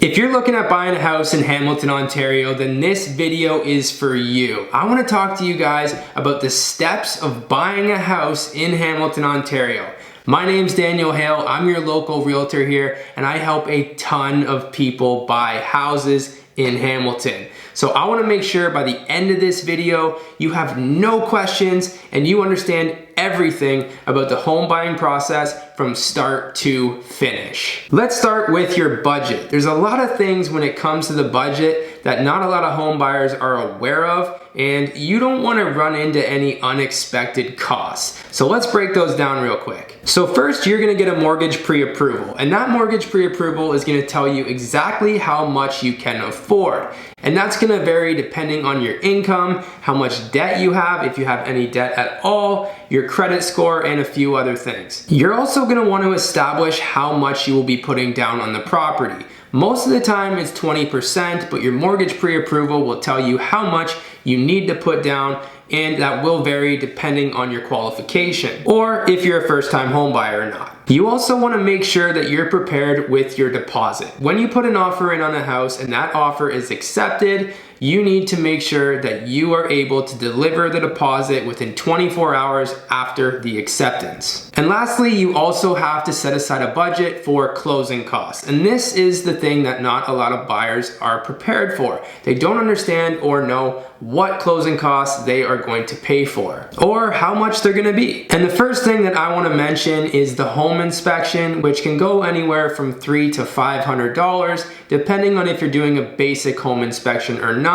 If you're looking at buying a house in Hamilton, Ontario, then this video is for you. I want to talk to you guys about the steps of buying a house in Hamilton, Ontario. My name's Daniel Hale, I'm your local realtor here, and I help a ton of people buy houses in Hamilton. So I want to make sure by the end of this video, you have no questions and you understand everything about the home buying process from start to finish. Let's start with your budget. There's a lot of things when it comes to the budget that not a lot of home buyers are aware of, and you don't want to run into any unexpected costs. So let's break those down real quick. So first, you're going to get a mortgage pre-approval, and that mortgage pre-approval is going to tell you exactly how much you can afford. And that's going to vary depending on your income, how much debt you have, if you have any debt at all, your credit score, and a few other things. You're also going to want to establish how much you will be putting down on the property. Most of the time it's 20%, but your mortgage pre-approval will tell you how much you need to put down, and that will vary depending on your qualification or if you're a first-time home buyer or not. You also want to make sure that you're prepared with your deposit. When you put an offer in on a house and that offer is accepted, you need to make sure that you are able to deliver the deposit within 24 hours after the acceptance. And lastly, you also have to set aside a budget for closing costs. And this is the thing that not a lot of buyers are prepared for. They don't understand or know what closing costs they are going to pay for or how much they're going to be. And the first thing that I want to mention is the home inspection, which can go anywhere from $300 to $500 depending on if you're doing a basic home inspection or not.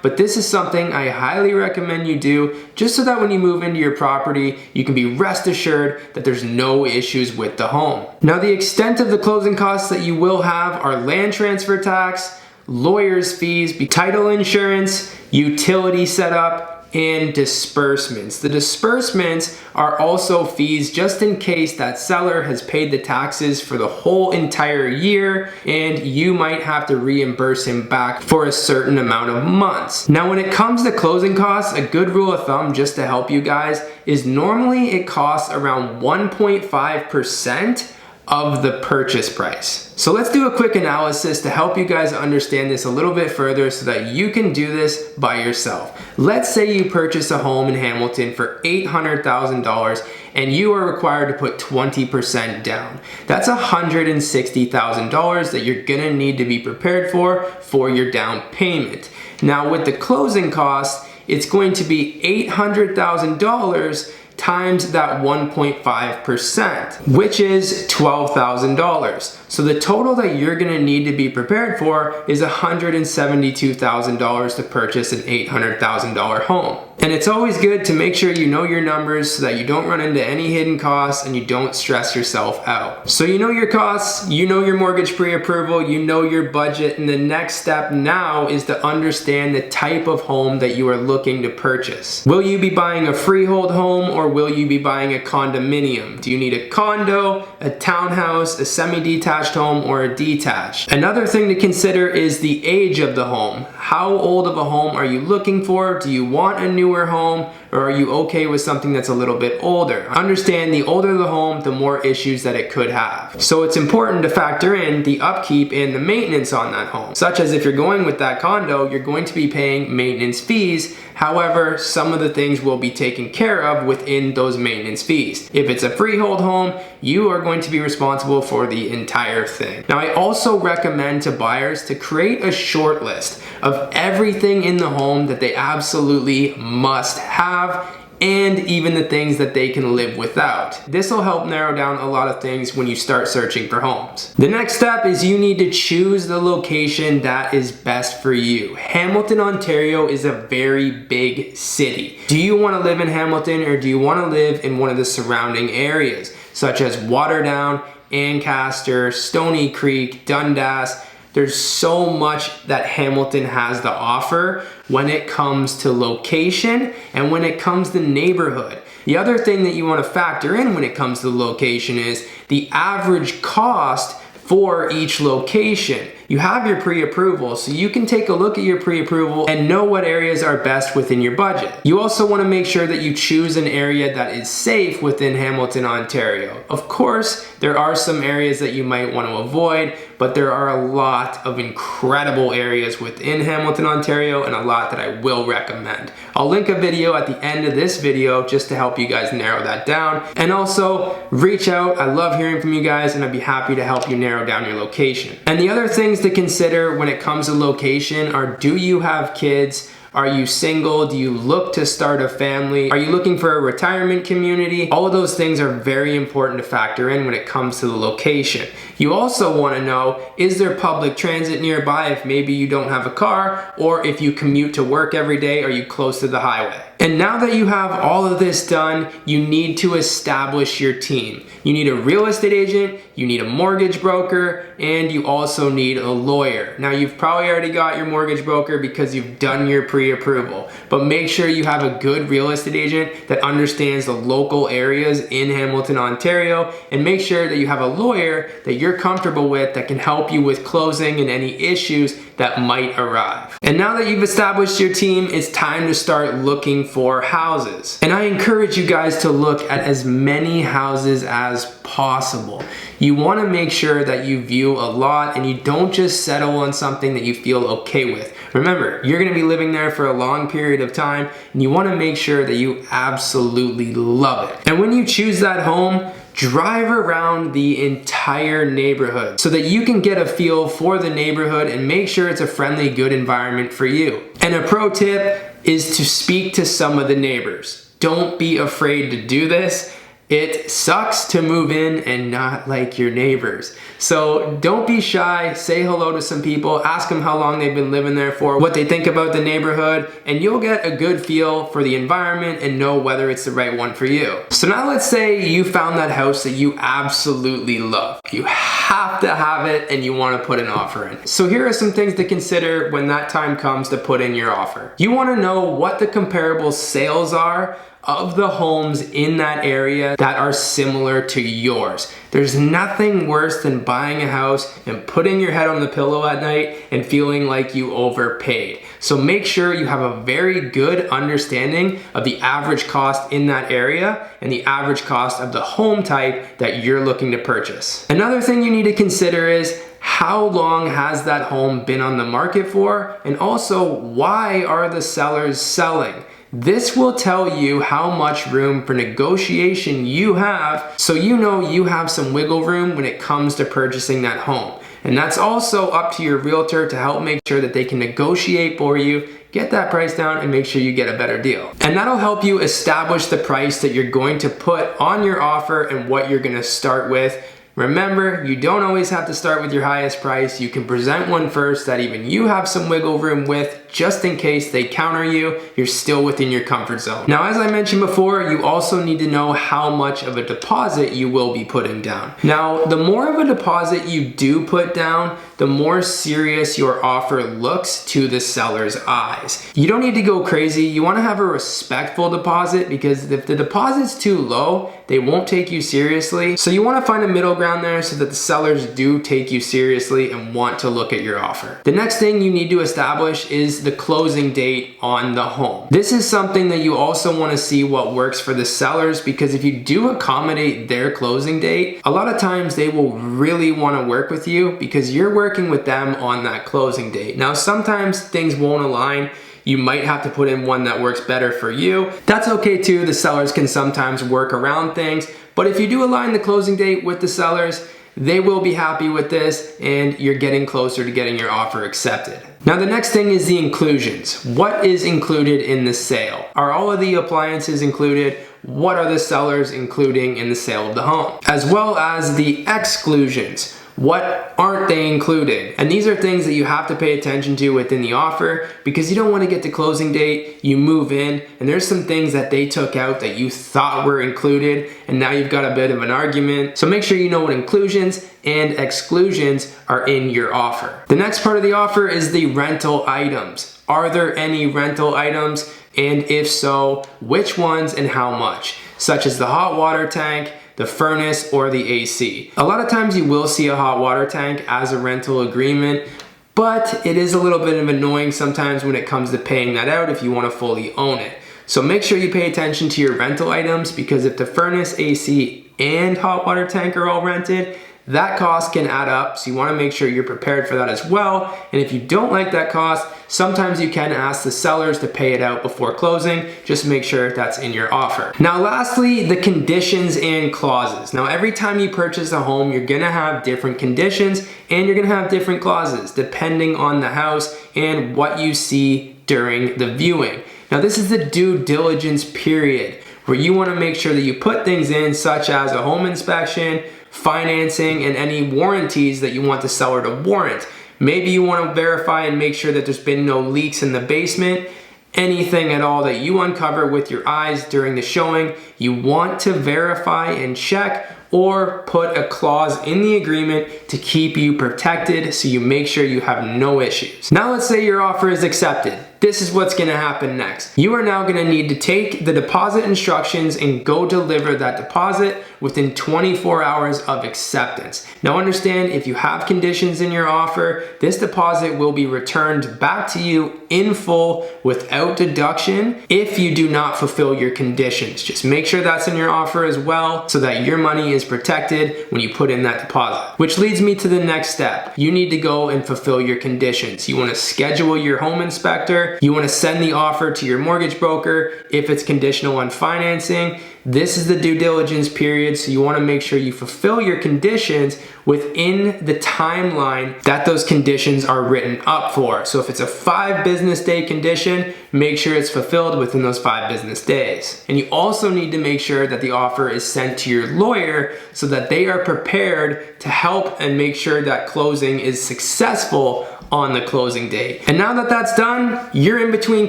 But this is something I highly recommend you do, just so that when you move into your property, you can be rest assured that there's no issues with the home. Now, the extent of the closing costs that you will have are land transfer tax, lawyer's fees, title insurance, utility setup, and disbursements. The disbursements are also fees just in case that seller has paid the taxes for the whole entire year and you might have to reimburse him back for a certain amount of months. Now, when it comes to closing costs, a good rule of thumb just to help you guys is normally it costs around 1.5% of the purchase price. So let's do a quick analysis to help you guys understand this a little bit further so that you can do this by yourself. Let's say you purchase a home in Hamilton for $800,000 and you are required to put 20% down. That's $160,000 that you're gonna need to be prepared for your down payment. Now, with the closing costs, it's going to be $800,000 times that 1.5%, which is $12,000. So the total that you're gonna need to be prepared for is $172,000 to purchase an $800,000 home. And it's always good to make sure you know your numbers so that you don't run into any hidden costs and you don't stress yourself out. So you know your costs, you know your mortgage pre-approval, you know your budget, and the next step now is to understand the type of home that you are looking to purchase. Will you be buying a freehold home or will you be buying a condominium? Do you need a condo, a townhouse, a semi-detached home, or a detached? Another thing to consider is the age of the home. How old of a home are you looking for? Do you want a newer home, or are you okay with something that's a little bit older? Understand, the older the home, the more issues that it could have. So it's important to factor in the upkeep and the maintenance on that home. Such as if you're going with that condo, you're going to be paying maintenance fees. However, some of the things will be taken care of within those maintenance fees. If it's a freehold home, you are going to be responsible for the entire thing. Now, I also recommend to buyers to create a short list of everything in the home that they absolutely must have, and even the things that they can live without. This will help narrow down a lot of things when you start searching for homes. The next step is you need to choose the location that is best for you. Hamilton, Ontario is a very big city. Do you want to live in Hamilton or do you want to live in one of the surrounding areas, such as Waterdown, Ancaster, Stony Creek, Dundas? There's so much that Hamilton has to offer when it comes to location and when it comes to neighborhood. The other thing that you want to factor in when it comes to location is the average cost for each location. You have your pre-approval, so you can take a look at your pre-approval and know what areas are best within your budget. You also want to make sure that you choose an area that is safe within Hamilton, Ontario. Of course, there are some areas that you might want to avoid, but there are a lot of incredible areas within Hamilton, Ontario, and a lot that I will recommend. I'll link a video at the end of this video just to help you guys narrow that down. And also reach out. I love hearing from you guys, and I'd be happy to help you narrow down your location. And the other things to consider when it comes to location are, do you have kids? Are you single? Do you look to start a family? Are you looking for a retirement community? All of those things are very important to factor in when it comes to the location. You also want to know, is there public transit nearby if maybe you don't have a car, or if you commute to work every day, are you close to the highway? And now that you have all of this done, you need to establish your team. You need a real estate agent, you need a mortgage broker, and you also need a lawyer. Now, you've probably already got your mortgage broker because you've done your pre-approval, but make sure you have a good real estate agent that understands the local areas in Hamilton, Ontario, and make sure that you have a lawyer that you're comfortable with that can help you with closing and any issues that might arrive. And now that you've established your team, it's time to start looking for houses. And I encourage you guys to look at as many houses as possible. You want to make sure that you view a lot and you don't just settle on something that you feel okay with. Remember, you're going to be living there for a long period of time, and you want to make sure that you absolutely love it. And when you choose that home, drive around the entire neighborhood so that you can get a feel for the neighborhood and make sure it's a friendly, good environment for you. And a pro tip is to speak to some of the neighbors. Don't be afraid to do this. It sucks to move in and not like your neighbors. So don't be shy, say hello to some people, ask them how long they've been living there for, what they think about the neighborhood, and you'll get a good feel for the environment and know whether it's the right one for you. So now let's say you found that house that you absolutely love. You have to have it and you want to put an offer in. So here are some things to consider when that time comes to put in your offer. You want to know what the comparable sales are of the homes in that area that are similar to yours. There's nothing worse than buying a house and putting your head on the pillow at night and feeling like you overpaid. So make sure you have a very good understanding of the average cost in that area and the average cost of the home type that you're looking to purchase. Another thing you need to consider is, how long has that home been on the market for? And also, why are the sellers selling? This will tell you how much room for negotiation you have, so you know you have some wiggle room when it comes to purchasing that home. And that's also up to your realtor to help make sure that they can negotiate for you, get that price down, and make sure you get a better deal. And that'll help you establish the price that you're going to put on your offer and what you're going to start with. Remember, you don't always have to start with your highest price. You can present one first that even you have some wiggle room with, just in case they counter you, you're still within your comfort zone. Now, as I mentioned before, you also need to know how much of a deposit you will be putting down. Now, the more of a deposit you do put down, the more serious your offer looks to the seller's eyes. You don't need to go crazy. You want to have a respectful deposit, because if the deposit's too low, they won't take you seriously. So you want to find a middle ground there so that the sellers do take you seriously and want to look at your offer. The next thing you need to establish is the closing date on the home. This is something that you also want to see what works for the sellers, because if you do accommodate their closing date, a lot of times they will really want to work with you because you're working with them on that closing date. Now, sometimes things won't align. You might have to put in one that works better for you. That's okay too. The sellers can sometimes work around things, but if you do align the closing date with the sellers, they will be happy with this and you're getting closer to getting your offer accepted. Now, the next thing is the inclusions. What is included in the sale? Are all of the appliances included? What are the sellers including in the sale of the home? As well as the exclusions. What aren't they including? And these are things that you have to pay attention to within the offer, because you don't want to get to closing date, you move in, and there's some things that they took out that you thought were included, and now you've got a bit of an argument. So make sure you know what inclusions and exclusions are in your offer. The next part of the offer is the rental items. Are there any rental items? And if so, which ones and how much? Such as the hot water tank, the furnace, or the AC. A lot of times you will see a hot water tank as a rental agreement, but it is a little bit of annoying sometimes when it comes to paying that out if you want to fully own it. So make sure you pay attention to your rental items, because if the furnace, AC, and hot water tank are all rented, that cost can add up, so you want to make sure you're prepared for that as well. And if you don't like that cost, sometimes you can ask the sellers to pay it out before closing. Just make sure that's in your offer. Now lastly, the conditions and clauses. Now every time you purchase a home, you're gonna have different conditions and you're gonna have different clauses depending on the house and what you see during the viewing. Now this is the due diligence period where you want to make sure that you put things in such as a home inspection, financing, and any warranties that you want the seller to warrant. Maybe you want to verify and make sure that there's been no leaks in the basement. Anything at all that you uncover with your eyes during the showing, you want to verify and check or put a clause in the agreement to keep you protected so you make sure you have no issues. Now let's say your offer is accepted. This is what's gonna happen next. You are now gonna need to take the deposit instructions and go deliver that deposit within 24 hours of acceptance. Now understand, if you have conditions in your offer, this deposit will be returned back to you in full without deduction if you do not fulfill your conditions. Just make sure that's in your offer as well so that your money is protected when you put in that deposit. Which leads me to the next step. You need to go and fulfill your conditions. You wanna schedule your home inspector. You want to send the offer to your mortgage broker if it's conditional on financing. This is the due diligence period, so you want to make sure you fulfill your conditions within the timeline that those conditions are written up for. So if it's a 5 business day condition, make sure it's fulfilled within those 5 business days. And you also need to make sure that the offer is sent to your lawyer so that they are prepared to help and make sure that closing is successful on the closing date. And now that that's done, you're in between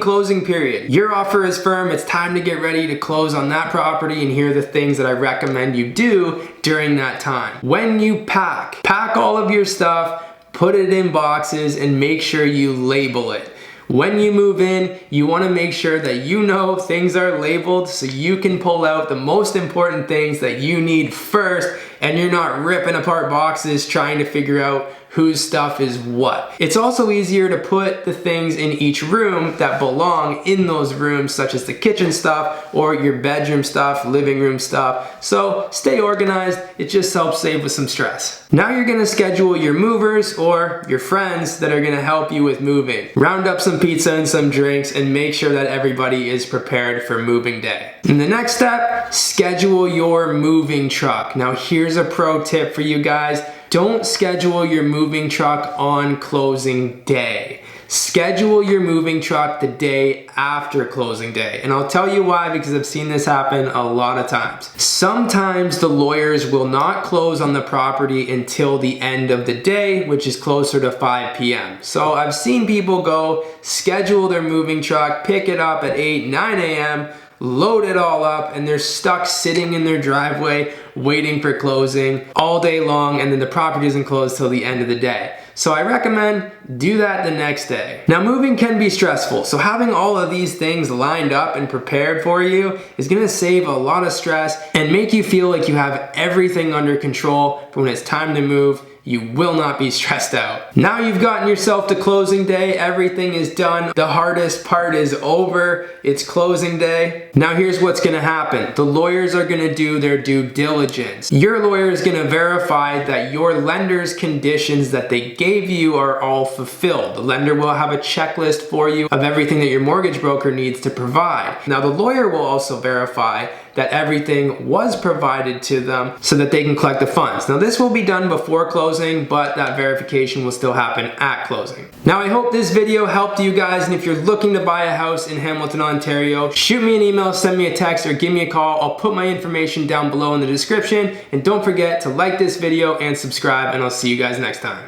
closing period. Your offer is firm. It's time to get ready to close on that property, and here are the things that I recommend you do during that time. When you pack all of your stuff, put it in boxes, and make sure you label it. When you move in, you want to make sure that you know things are labeled so you can pull out the most important things that you need first, and you're not ripping apart boxes trying to figure out whose stuff is what. It's also easier to put the things in each room that belong in those rooms, such as the kitchen stuff or your bedroom stuff, living room stuff. So stay organized. It just helps save with some stress. Now you're gonna schedule your movers or your friends that are gonna help you with moving. Round up some pizza and some drinks and make sure that everybody is prepared for moving day. And the next step, schedule your moving truck. Now here's a pro tip for you guys. Don't schedule your moving truck on closing day. Schedule your moving truck the day after closing day. And I'll tell you why, because I've seen this happen a lot of times. Sometimes the lawyers will not close on the property until the end of the day, which is closer to 5 p.m. So I've seen people go schedule their moving truck, pick it up at 8, 9 a.m., load it all up, and they're stuck sitting in their driveway waiting for closing all day long, and then the property doesn't close till the end of the day. So I recommend do that the next day. Now moving can be stressful, so having all of these things lined up and prepared for you is gonna save a lot of stress and make you feel like you have everything under control for when it's time to move. You will not be stressed out. Now you've gotten yourself to closing day, everything is done. The hardest part is over, it's closing day. Now here's what's gonna happen. The lawyers are gonna do their due diligence. Your lawyer is gonna verify that your lender's conditions that they gave you are all fulfilled. The lender will have a checklist for you of everything that your mortgage broker needs to provide. Now the lawyer will also verify that everything was provided to them so that they can collect the funds. Now this will be done before closing, but that verification will still happen at closing. Now I hope this video helped you guys, and if you're looking to buy a house in Hamilton, Ontario, shoot me an email, send me a text, or give me a call. I'll put my information down below in the description, and don't forget to like this video and subscribe, and I'll see you guys next time.